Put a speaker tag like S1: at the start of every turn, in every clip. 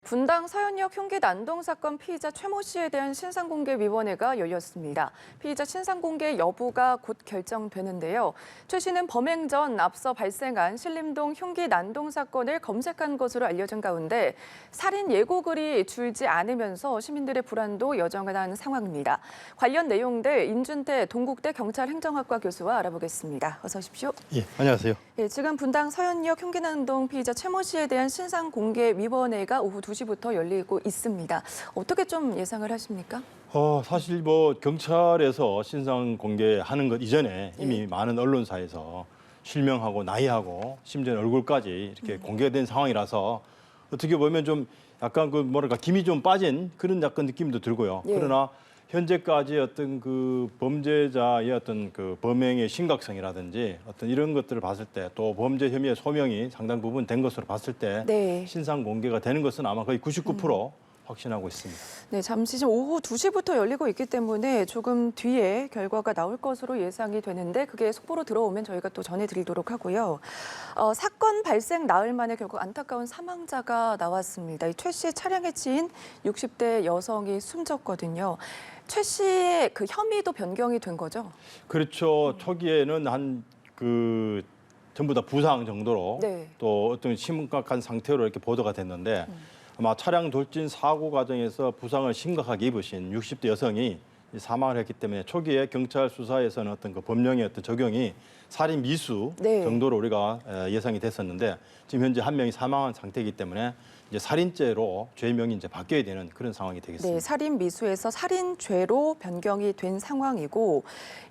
S1: 분당 서현역 흉기 난동 사건 피의자 최모 씨에 대한 신상공개위원회가 열렸습니다. 피의자 신상공개 여부가 곧 결정되는데요. 최 씨는 범행 전 앞서 발생한 신림동 흉기 난동 사건을 검색한 것으로 알려진 가운데 살인 예고글이 줄지 않으면서 시민들의 불안도 여전한 상황입니다. 관련 내용들 임준태 동국대 경찰행정학과 교수와 알아보겠습니다. 어서 오십시오.
S2: 예, 안녕하세요.
S1: 예, 지금 분당 서현역 흉기 난동 피의자 최모 씨에 대한 신상공개위원회가 오후 2시부터 열리고 있습니다. 어떻게 좀 예상을 하십니까?
S2: 사실 경찰에서 신상 공개하는 것 이전에 이미 많은 언론사에서 실명하고 나이하고 심지어 얼굴까지 이렇게 공개된 상황이라서 어떻게 보면 좀 약간 김이 좀 빠진 그런 약간 느낌도 들고요.
S1: 예.
S2: 그러나 현재까지 어떤 그 범죄자의 어떤 그 범행의 심각성이라든지 어떤 이런 것들을 봤을 때 또 범죄 혐의의 소명이 상당 부분 된 것으로 봤을 때
S1: 네.
S2: 신상 공개가 되는 것은 아마 거의 99% 확신하고 있습니다.
S1: 네, 잠시 좀 오후 2시부터 열리고 있기 때문에 조금 뒤에 결과가 나올 것으로 예상이 되는데 그게 속보로 들어오면 저희가 또 전해드리도록 하고요. 사건 발생 나흘 만에 결국 안타까운 사망자가 나왔습니다. 이 최 씨의 차량에 치인 60대 여성이 숨졌거든요. 최 씨의 그 혐의도 변경이 된 거죠?
S2: 그렇죠. 초기에는 전부 다 부상 정도로
S1: 네.
S2: 또 어떤 심각한 상태로 이렇게 보도가 됐는데 아마 차량 돌진 사고 과정에서 부상을 심각하게 입으신 60대 여성이 사망을 했기 때문에 초기에 경찰 수사에서는 어떤 그 법령의 어떤 적용이 살인 미수
S1: 네.
S2: 정도로 우리가 예상이 됐었는데 지금 현재 한 명이 사망한 상태이기 때문에 이제 살인죄로 죄명이 이제 바뀌어야 되는 그런 상황이 되겠습니다.
S1: 네, 살인 미수에서 살인죄로 변경이 된 상황이고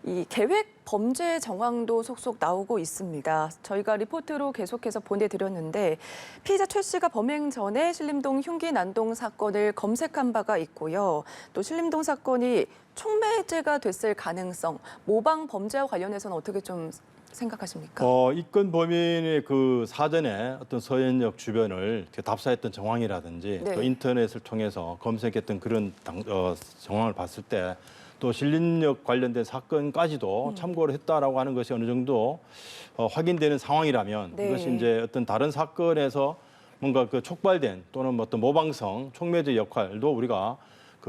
S1: 이 계획 범죄 정황도 속속 나오고 있습니다. 저희가 리포트로 계속해서 보내드렸는데 피의자 최 씨가 범행 전에 신림동 흉기 난동 사건을 검색한 바가 있고요. 또 신림동 사건이 촉매죄가 됐을 가능성, 모방 범죄와 관련해서는 어떻게 좀 생각하십니까?
S2: 입건 범인의 그 사전에 어떤 서현역 주변을 이렇게 답사했던 정황이라든지
S1: 네.
S2: 또 인터넷을 통해서 검색했던 그런 정황을 봤을 때 또 신림역 관련된 사건까지도 참고를 했다라고 하는 것이 어느 정도 확인되는 상황이라면
S1: 네.
S2: 이것이 이제 어떤 다른 사건에서 뭔가 그 촉발된 또는 어떤 모방성, 촉매제 역할도 우리가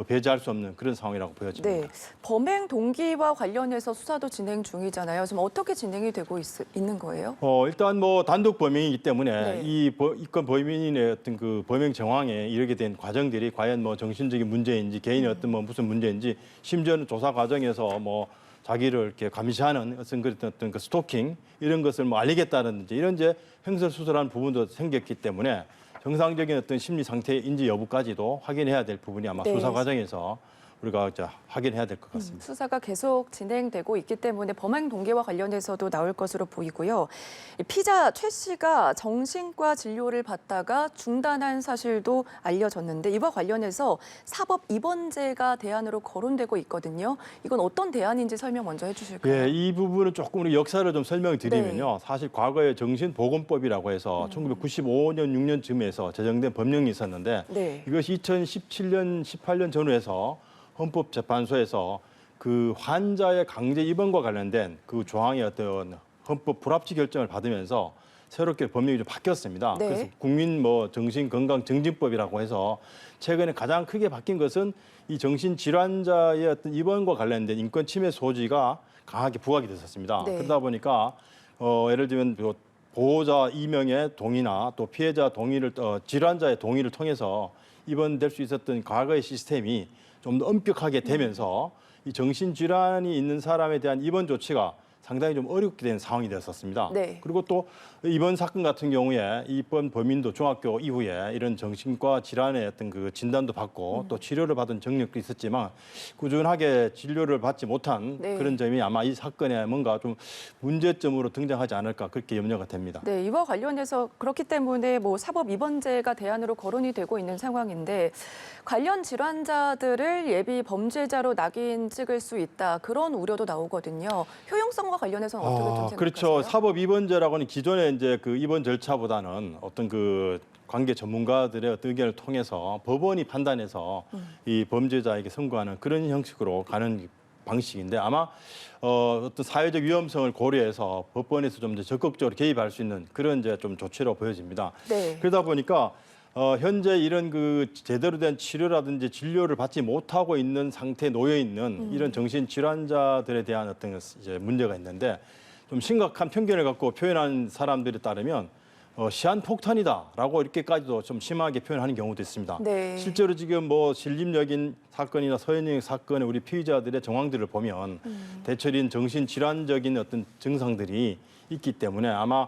S2: 배제할 수 없는 그런 상황이라고 보여집니다.
S1: 네, 범행 동기와 관련해서 수사도 진행 중이잖아요. 지금 어떻게 진행이 되고 있는 거예요?
S2: 일단 단독 범행이기 때문에
S1: 네.
S2: 이건 범인의 어떤 그 범행 정황에 이르게 된 과정들이 과연 정신적인 문제인지 개인의 어떤 무슨 문제인지 심지어는 조사 과정에서 자기를 이렇게 감시하는 어떤 그 스토킹 이런 것을 알리겠다든지 이런 이제 횡설수설한 부분도 생겼기 때문에 정상적인 어떤 심리 상태인지 여부까지도 확인해야 될 부분이 아마
S1: 네.
S2: 수사 과정에서 우리가 확인해야 될 것 같습니다.
S1: 수사가 계속 진행되고 있기 때문에 범행 동기와 관련해서도 나올 것으로 보이고요. 이 피의자 최 씨가 정신과 진료를 받다가 중단한 사실도 알려졌는데 이와 관련해서 사법 입원제가 대안으로 거론되고 있거든요. 이건 어떤 대안인지 설명 먼저 해주실까요?
S2: 예, 이 부분은 조금 우리 역사를 좀 설명드리면요. 사실 과거에 정신보건법이라고 해서 1995년, 6년쯤에서 제정된 법령이 있었는데
S1: 네.
S2: 이것이 2017년, 18년 전후에서 헌법재판소에서 그 환자의 강제 입원과 관련된 그 조항의 어떤 헌법 불합치 결정을 받으면서 새롭게 법령이 좀 바뀌었습니다.
S1: 네.
S2: 그래서 국민 정신건강증진법이라고 해서 최근에 가장 크게 바뀐 것은 이 정신질환자의 어떤 입원과 관련된 인권 침해 소지가 강하게 부각이 됐었습니다.
S1: 네.
S2: 그러다 보니까 예를 들면 보호자 2명의 동의나 또 피해자 동의를 질환자의 동의를 통해서 입원될 수 있었던 과거의 시스템이 좀 더 엄격하게 되면서 이 정신질환이 있는 사람에 대한 입원 조치가 상당히 좀 어렵게 된 상황이 되었었습니다.
S1: 네.
S2: 그리고 또 이번 사건 같은 경우에 이번 범인도 중학교 이후에 이런 정신과 질환의 어떤 그 진단도 받고 또 치료를 받은 정력도 있었지만 꾸준하게 진료를 받지 못한
S1: 네.
S2: 그런 점이 아마 이 사건에 뭔가 좀 문제점으로 등장하지 않을까 그렇게 염려가 됩니다.
S1: 네, 이와 관련해서 그렇기 때문에 사법 입원제가 대안으로 거론이 되고 있는 상황인데 관련 질환자들을 예비 범죄자로 낙인 찍을 수 있다 그런 우려도 나오거든요. 효용성과 관련해서는 어떻게 좀 생각하세요?
S2: 그렇죠. 사법 입원제라고는 기존에 이제 그 입원 절차보다는 어떤 그 관계 전문가들의 어떤 의견을 통해서 법원이 판단해서 이 범죄자에게 선고하는 그런 형식으로 가는 방식인데 아마 어떤 사회적 위험성을 고려해서 법원에서 좀 더 적극적으로 개입할 수 있는 그런 이제 좀 조치로 보여집니다.
S1: 네.
S2: 그러다 보니까 현재 이런 그 제대로 된 치료라든지 진료를 받지 못하고 있는 상태에 놓여 있는 이런 정신 질환자들에 대한 어떤 이제 문제가 있는데 좀 심각한 편견을 갖고 표현한 사람들에 따르면 시한폭탄이다라고 이렇게까지도 좀 심하게 표현하는 경우도 있습니다.
S1: 네.
S2: 실제로 지금 뭐 신림역인 사건이나 서현역 사건의 우리 피의자들의 정황들을 보면 대처린 정신질환적인 어떤 증상들이 있기 때문에 아마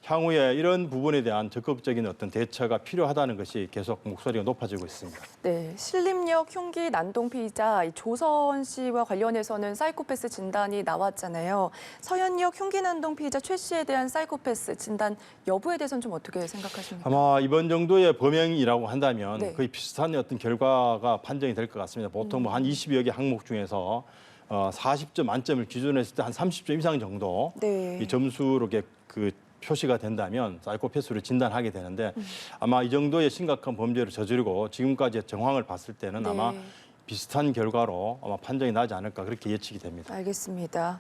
S2: 향후에 이런 부분에 대한 적극적인 어떤 대처가 필요하다는 것이 계속 목소리가 높아지고 있습니다.
S1: 네, 신림역 흉기 난동 피의자 이 조선 씨와 관련해서는 사이코패스 진단이 나왔잖아요. 서현역 흉기 난동 피의자 최 씨에 대한 사이코패스 진단 여부에 대해서는 좀 어떻게 생각하십니까?
S2: 아마 이번 정도의 범행이라고 한다면
S1: 네.
S2: 거의 비슷한 어떤 결과가 판정이 될 것 같습니다. 보통 뭐 한 20여 개 항목 중에서 40점 만점을 기준으로 했을 때 한 30점 이상 정도
S1: 네.
S2: 이 점수로 그 표시가 된다면 사이코패스로 진단하게 되는데 아마 이 정도의 심각한 범죄를 저지르고 지금까지의 정황을 봤을 때는
S1: 네.
S2: 아마 비슷한 결과로 아마 판정이 나지 않을까 그렇게 예측이 됩니다.
S1: 알겠습니다.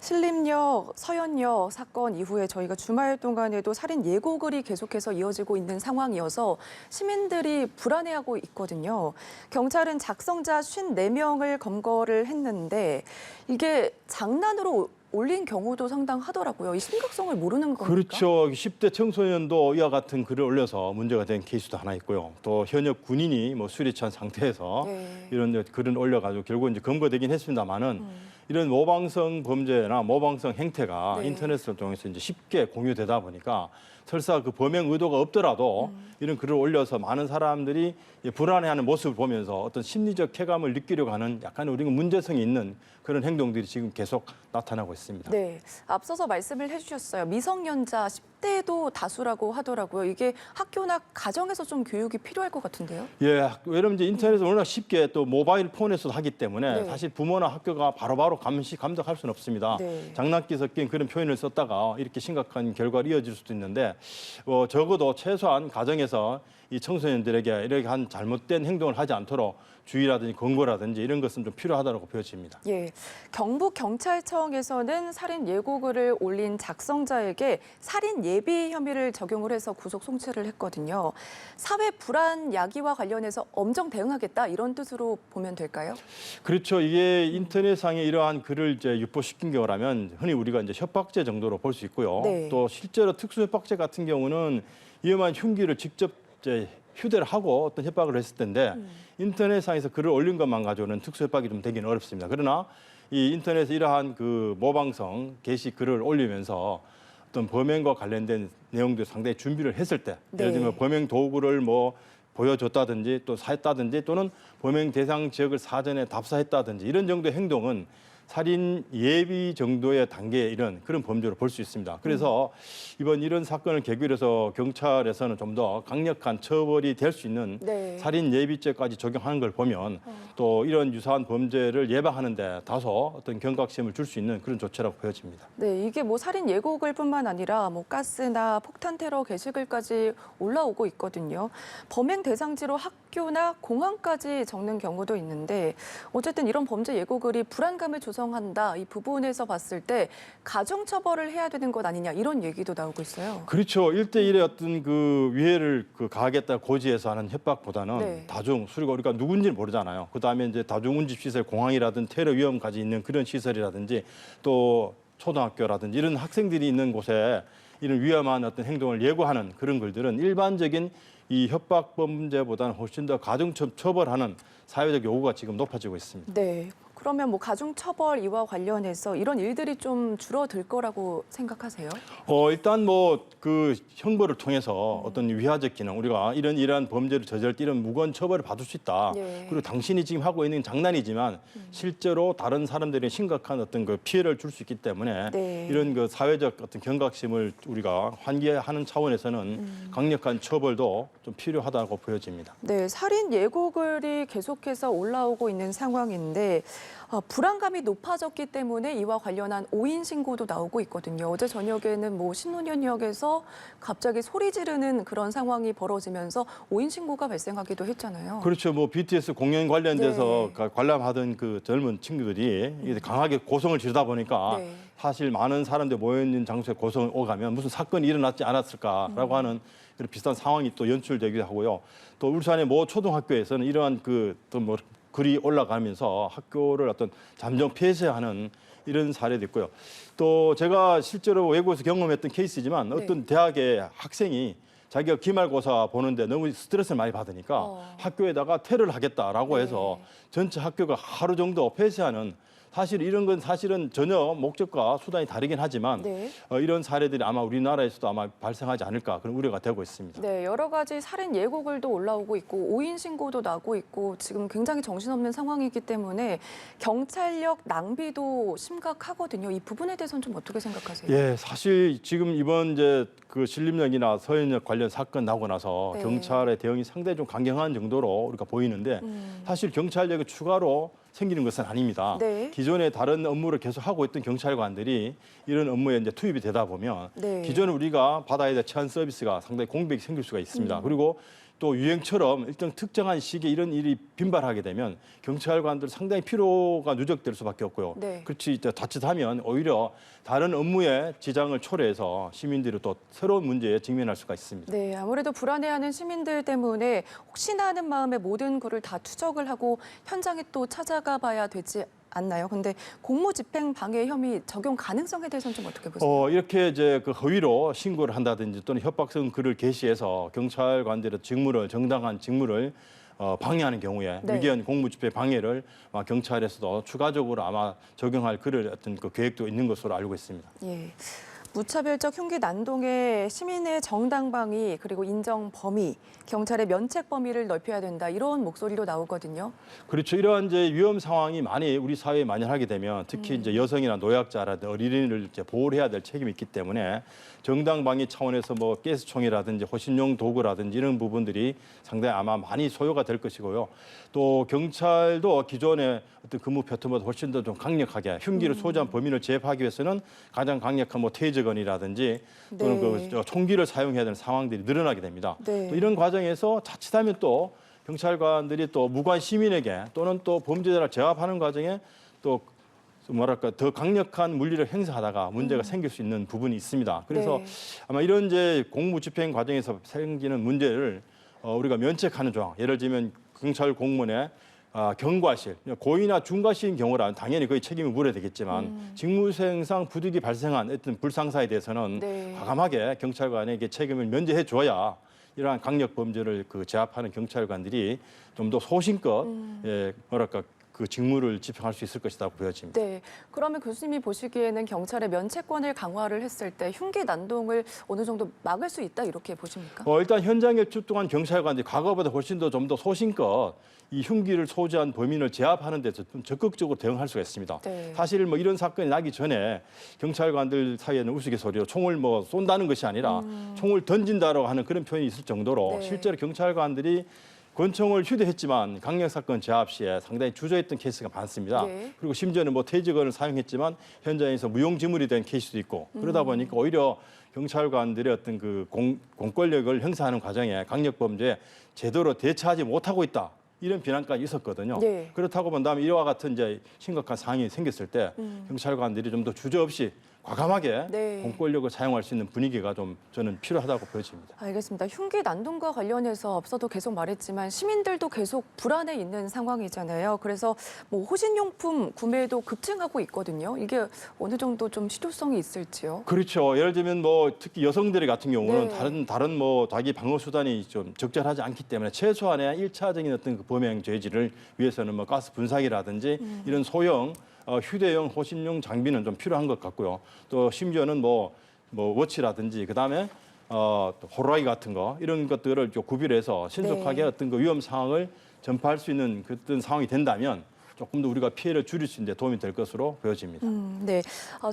S1: 신림역, 서현역 사건 이후에 저희가 주말 동안에도 살인 예고글이 계속해서 이어지고 있는 상황이어서 시민들이 불안해하고 있거든요. 경찰은 작성자 54명을 검거를 했는데 이게 장난으로 올린 경우도 상당하더라고요. 이 심각성을 모르는 겁니까?
S2: 그렇죠. 10대 청소년도 이와 같은 글을 올려서 문제가 된 케이스도 하나 있고요. 또 현역 군인이 뭐 술에 취한 상태에서
S1: 네.
S2: 이런 글을 올려가지고 결국 이제 검거되긴 했습니다만은 이런 모방성 범죄나 모방성 행태가
S1: 네.
S2: 인터넷을 통해서 이제 쉽게 공유되다 보니까 설사 그 범행 의도가 없더라도 이런 글을 올려서 많은 사람들이 불안해하는 모습을 보면서 어떤 심리적 쾌감을 느끼려고 하는 약간 우리가 문제성이 있는 그런 행동들이 지금 계속 나타나고 있습니다.
S1: 네, 앞서서 말씀을 해주셨어요. 미성년자 10대도 다수라고 하더라고요. 이게 학교나 가정에서 좀 교육이 필요할 것 같은데요.
S2: 예, 왜냐면 이제 인터넷을 워낙 쉽게 또 모바일 폰에서도 하기 때문에
S1: 네.
S2: 사실 부모나 학교가 바로바로 감독할 수는 없습니다.
S1: 네.
S2: 장난기 섞인 그런 표현을 썼다가 이렇게 심각한 결과를 이어질 수도 있는데 적어도 최소한 가정에서 이 청소년들에게 이렇게 한 잘못된 행동을 하지 않도록 주의라든지 권고라든지 이런 것은 좀 필요하다고 보여집니다.
S1: 예, 경북경찰청에서는 살인 예고글을 올린 작성자에게 살인 예비 혐의를 적용을 해서 구속 송치를 했거든요. 사회 불안 야기와 관련해서 엄정 대응하겠다 이런 뜻으로 보면 될까요?
S2: 그렇죠. 이게 인터넷상에 이러한 글을 이제 유포시킨 경우라면 흔히 우리가 이제 협박죄 정도로 볼 수 있고요.
S1: 네.
S2: 또 실제로 특수협박죄 같은 경우는 위험한 흉기를 직접 이제 휴대를 하고 어떤 협박을 했을 텐데 인터넷상에서 글을 올린 것만 가지고는 특수협박이 좀 되기는 어렵습니다. 그러나 이 인터넷에 이러한 그 모방성 게시 글을 올리면서 어떤 범행과 관련된 내용들 상당히 준비를 했을 때
S1: 네.
S2: 예를 들면 범행 도구를 뭐 보여줬다든지 또 사했다든지 또는 범행 대상 지역을 사전에 답사했다든지 이런 정도의 행동은 살인 예비 정도의 단계에 이런 그런 범죄로 볼 수 있습니다. 그래서 이번 이런 사건을 계기로 해서 경찰에서는 좀 더 강력한 처벌이 될 수 있는
S1: 네.
S2: 살인 예비죄까지 적용하는 걸 보면 또 이런 유사한 범죄를 예방하는 데 다소 어떤 경각심을 줄 수 있는 그런 조치라고 보여집니다.
S1: 네, 이게 뭐 살인 예고글뿐만 아니라 뭐 가스나 폭탄 테러 게시글까지 올라오고 있거든요. 범행 대상지로 학교나 공항까지 적는 경우도 있는데 어쨌든 이런 범죄 예고글이 불안감을 조성한다. 이 부분에서 봤을 때 가중 처벌을 해야 되는 것 아니냐 이런 얘기도 나오고 있어요.
S2: 그렇죠. 1대1의 어떤 그 위해를 가하겠다 고지해서 하는 협박보다는
S1: 네.
S2: 다중 수리가 우리가 누군지는 모르잖아요. 그다음에 이제 다중 운집 시설, 공항이라든 테러 위험까지 있는 그런 시설이라든지 또 초등학교라든지 이런 학생들이 있는 곳에 이런 위험한 어떤 행동을 예고하는 그런 글들은 일반적인 이 협박 범죄보다는 훨씬 더 가중 처벌하는 사회적 요구가 지금 높아지고 있습니다.
S1: 네. 그러면 뭐 가중 처벌 이와 관련해서 이런 일들이 좀 줄어들 거라고 생각하세요?
S2: 일단 뭐 그 형벌을 통해서 어떤 위화적 기능 우리가 이러한 범죄를 저지를 때 이런 무거운 처벌을 받을 수 있다.
S1: 네.
S2: 그리고 당신이 지금 하고 있는 장난이지만 실제로 다른 사람들이 심각한 어떤 그 피해를 줄 수 있기 때문에
S1: 네.
S2: 이런 그 사회적 어떤 경각심을 우리가 환기하는 차원에서는 강력한 처벌도 좀 필요하다고 보여집니다.
S1: 네, 살인 예고글이 계속해서 올라오고 있는 상황인데 불안감이 높아졌기 때문에 이와 관련한 오인 신고도 나오고 있거든요. 어제 저녁에는 뭐 신논현역에서 갑자기 소리 지르는 그런 상황이 벌어지면서 오인 신고가 발생하기도 했잖아요.
S2: 그렇죠. 뭐 BTS 공연 관련돼서
S1: 네.
S2: 관람하던 그 젊은 친구들이 이게 강하게 고성을 지르다 보니까
S1: 네.
S2: 사실 많은 사람들 모여 있는 장소에 고성을 오가면 무슨 사건이 일어났지 않았을까라고 하는 그런 비슷한 상황이 또 연출되기도 하고요. 또 울산의 모 초등학교에서는 이러한 또 뭐 글이 올라가면서 학교를 어떤 잠정 폐쇄하는 이런 사례도 있고요. 또 제가 실제로 외국에서 경험했던 케이스지만 어떤 대학의 학생이 자기가 기말고사 보는데 너무 스트레스를 많이 받으니까 학교에다가 테러를 하겠다라고 해서 전체 학교가 하루 정도 폐쇄하는 사실 이런 건 사실은 전혀 목적과 수단이 다르긴 하지만
S1: 네.
S2: 이런 사례들이 아마 우리나라에서도 아마 발생하지 않을까 그런 우려가 되고 있습니다.
S1: 네, 여러 가지 살인 예고글도 올라오고 있고 오인 신고도 나고 있고 지금 굉장히 정신없는 상황이기 때문에 경찰력 낭비도 심각하거든요. 이 부분에 대해서는 좀 어떻게 생각하세요?
S2: 예, 사실 지금 이번 이제 그 신림역이나 서현역 관련 사건 나고 나서
S1: 네.
S2: 경찰의 대응이 상당히 좀 강경한 정도로 우리가 보이는데 사실 경찰력이 추가로 생기는 것은 아닙니다.
S1: 네.
S2: 기존에 다른 업무를 계속 하고 있던 경찰관들이 이런 업무에 이제 투입이 되다 보면
S1: 네.
S2: 기존에 우리가 받아야 될 치안 서비스가 상당히 공백이 생길 수가 있습니다. 그리고 또 유행처럼 일정 특정한 시기에 이런 일이 빈발하게 되면 경찰관들 상당히 피로가 누적될 수밖에 없고요.
S1: 네.
S2: 그렇지 이제 자칫하면 오히려 다른 업무에 지장을 초래해서 시민들이 또 새로운 문제에 직면할 수가 있습니다.
S1: 네, 아무래도 불안해하는 시민들 때문에 혹시나 하는 마음에 모든 거를 다 투적을 하고 현장에 또 찾아가 봐야 되지 않나요? 근데 공무집행 방해 혐의 적용 가능성에 대해서는 좀 어떻게 보세요?
S2: 이렇게 이제 그 허위로 신고를 한다든지 또는 협박성 글을 게시해서 경찰관들의 직무를 정당한 직무를 방해하는 경우에
S1: 네.
S2: 위계한 공무집행 방해를 경찰에서도 추가적으로 아마 적용할 그럴 어떤 그 계획도 있는 것으로 알고 있습니다.
S1: 예. 무차별적 흉기 난동에 시민의 정당방위 그리고 인정 범위, 경찰의 면책 범위를 넓혀야 된다 이런 목소리도 나오거든요.
S2: 그렇죠. 이러한 이제 위험 상황이 많이 우리 사회에 만연하게 되면 특히 이제 여성이나 노약자라든지 어린이를 이제 보호를 해야 될 책임이 있기 때문에 정당 방위 차원에서 뭐 가스총이라든지 호신용 도구라든지 이런 부분들이 상당히 아마 많이 소요가 될 것이고요. 또 경찰도 기존의 어떤 근무 패턴보다 훨씬 더 좀 강력하게 흉기를 소지한 범인을 제압하기 위해서는 가장 강력한 뭐 테이저건이라든지 또는
S1: 네.
S2: 그 총기를 사용해야 되는 상황들이 늘어나게 됩니다.
S1: 네.
S2: 또 이런 과정에서 자칫하면 또 경찰관들이 또 무관 시민에게 또는 또 범죄자를 제압하는 과정에 또 뭐랄까 더 강력한 물리를 행사하다가 문제가 생길 수 있는 부분이 있습니다. 그래서
S1: 네.
S2: 아마 이런 이제 공무 집행 과정에서 생기는 문제를 우리가 면책하는 조항, 예를 들면 경찰 공무원의 경과실, 고의나 중과실인 경우라면 당연히 거의 책임을 물어야 되겠지만 직무수행상 부득이 발생한 어떤 불상사에 대해서는
S1: 네.
S2: 과감하게 경찰관에게 책임을 면제해 줘야 이러한 강력 범죄를 제압하는 경찰관들이 좀 더 소신껏 뭐랄까 그 직무를 집행할 수 있을 것이라고 보여집니다.
S1: 네, 그러면 교수님이 보시기에는 경찰의 면책권을 강화를 했을 때 흉기 난동을 어느 정도 막을 수 있다 이렇게 보십니까?
S2: 일단 현장에 출동한 경찰관들이 과거보다 훨씬 더 좀 더 소신껏 이 흉기를 소지한 범인을 제압하는 데서 좀 적극적으로 대응할 수가 있습니다.
S1: 네.
S2: 사실 뭐 이런 사건이 나기 전에 경찰관들 사이에는 우스갯소리로 총을 뭐 쏜다는 것이 아니라 총을 던진다라고 하는 그런 표현이 있을 정도로
S1: 네.
S2: 실제로 경찰관들이 권총을 휴대했지만 강력 사건 제압 시에 상당히 주저했던 케이스가 많습니다.
S1: 네.
S2: 그리고 심지어는 뭐 테이저건을 사용했지만 현장에서 무용지물이 된 케이스도 있고 그러다 보니까 오히려 경찰관들의 어떤 그 공권력을 행사하는 과정에 강력 범죄에 제대로 대처하지 못하고 있다. 이런 비난까지 있었거든요.
S1: 네.
S2: 그렇다고 본다면 이와 같은 이제 심각한 상황이 생겼을 때 경찰관들이 좀 더 주저없이 과감하게
S1: 네.
S2: 공권력을 사용할 수 있는 분위기가 좀 저는 필요하다고 보여집니다.
S1: 알겠습니다. 흉기 난동과 관련해서 앞서도 계속 말했지만 시민들도 계속 불안해 있는 상황이잖아요. 그래서 뭐 호신용품 구매도 급증하고 있거든요. 이게 어느 정도 좀 실효성이 있을지요?
S2: 그렇죠. 예를 들면 뭐 특히 여성들 같은 경우는
S1: 네.
S2: 다른 뭐 자기 방어 수단이 좀 적절하지 않기 때문에 최소한의 일차적인 어떤 그 범행 죄질을 위해서는 뭐 가스 분사기라든지 이런 소형 휴대용 호신용 장비는 좀 필요한 것 같고요. 또 심지어는 뭐 워치라든지 그다음에 또 호루라기 같은 거 이런 것들을 좀 구비해서 신속하게
S1: 네.
S2: 어떤 그 위험 상황을 전파할 수 있는 그런 상황이 된다면 조금 더 우리가 피해를 줄일 수 있는 데 도움이 될 것으로 보여집니다.
S1: 네.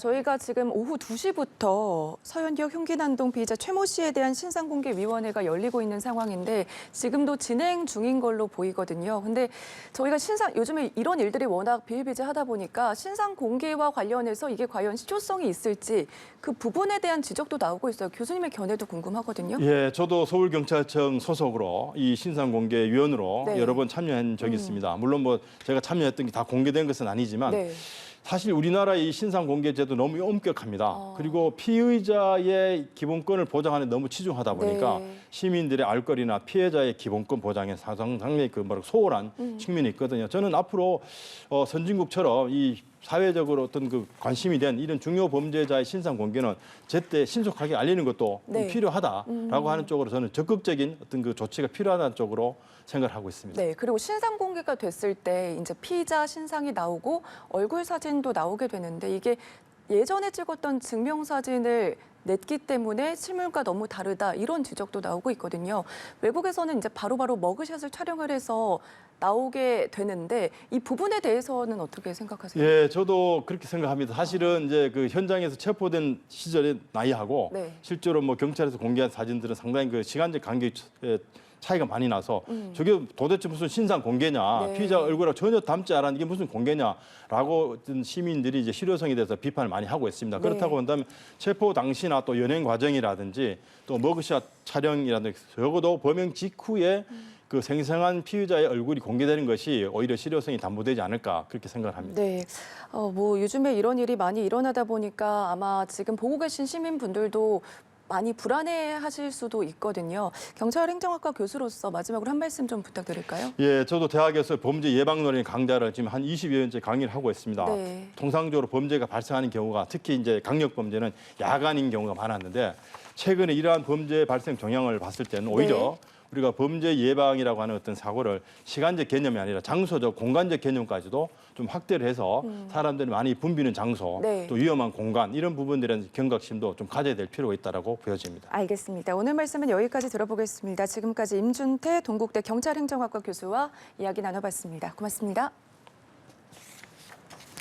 S1: 저희가 지금 오후 2시부터 서현기혁 흉기난동 피의자 최모 씨에 대한 신상공개위원회가 열리고 있는 상황인데 지금도 진행 중인 걸로 보이거든요. 근데 저희가 요즘에 이런 일들이 워낙 비일비재하다 보니까 신상공개와 관련해서 이게 과연 실효성이 있을지 그 부분에 대한 지적도 나오고 있어요. 교수님의 견해도 궁금하거든요.
S2: 예, 저도 서울경찰청 소속으로 이 신상공개위원으로
S1: 네.
S2: 여러 번 참여한 적이 있습니다. 물론 뭐 제가 참여했던 게 다 공개된 것은 아니지만
S1: 네.
S2: 사실 우리나라의 이 신상공개제도 너무 엄격합니다. 그리고 피의자의 기본권을 보장하는 데 너무 치중하다 보니까
S1: 네.
S2: 시민들의 알 거리나 피해자의 기본권 보장에 상당히 소홀한 측면이 있거든요. 저는 앞으로 선진국처럼 이 사회적으로 어떤 그 관심이 된 이런 중요 범죄자의 신상 공개는 제때 신속하게 알리는 것도 좀
S1: 네.
S2: 필요하다라고 하는 쪽으로 저는 적극적인 어떤 그 조치가 필요하다는 쪽으로 생각을 하고 있습니다.
S1: 네, 그리고 신상 공개가 됐을 때 이제 피의자 신상이 나오고 얼굴 사진도 나오게 되는데 이게 예전에 찍었던 증명사진을 냈기 때문에 실물과 너무 다르다 이런 지적도 나오고 있거든요. 외국에서는 이제 바로바로 머그샷을 촬영을 해서 나오게 되는데 이 부분에 대해서는 어떻게 생각하세요?
S2: 예, 저도 그렇게 생각합니다. 사실은 이제 그 현장에서 체포된 시절의 나이하고
S1: 네.
S2: 실제로 뭐 경찰에서 공개한 사진들은 상당히 그 시간적 간격이 차이가 많이 나서 저게 도대체 무슨 신상 공개냐,
S1: 네.
S2: 피의자 얼굴하고 전혀 닮지 않은 이게 무슨 공개냐라고 어떤 시민들이 이제 실효성에 대해서 비판을 많이 하고 있습니다.
S1: 네.
S2: 그렇다고 한다면 체포 당시나 또 연행 과정이라든지 또 머그샷 촬영이라든지 적어도 범행 직후에 그 생생한 피의자의 얼굴이 공개되는 것이 오히려 실효성이 담보되지 않을까 그렇게 생각을 합니다.
S1: 네, 뭐 요즘에 이런 일이 많이 일어나다 보니까 아마 지금 보고 계신 시민분들도 많이 불안해하실 수도 있거든요. 경찰행정학과 교수로서 마지막으로 한 말씀 좀 부탁드릴까요?
S2: 예, 저도 대학에서 범죄 예방 논의 강좌를 지금 한 20여 년째 강의를 하고 있습니다.
S1: 네.
S2: 통상적으로 범죄가 발생하는 경우가 특히 이제 강력 범죄는 야간인 경우가 많았는데 최근에 이러한 범죄 발생 경향을 봤을 때는 오히려 우리가 범죄 예방이라고 하는 어떤 사고를 시간적 개념이 아니라 장소적, 공간적 개념까지도 좀 확대를 해서 사람들이 많이 붐비는 장소,
S1: 네.
S2: 또 위험한 공간 이런 부분들에 대한 경각심도 좀 가져야 될 필요가 있다고 보여집니다.
S1: 알겠습니다. 오늘 말씀은 여기까지 들어보겠습니다. 지금까지 임준태 동국대 경찰행정학과 교수와 이야기 나눠봤습니다. 고맙습니다.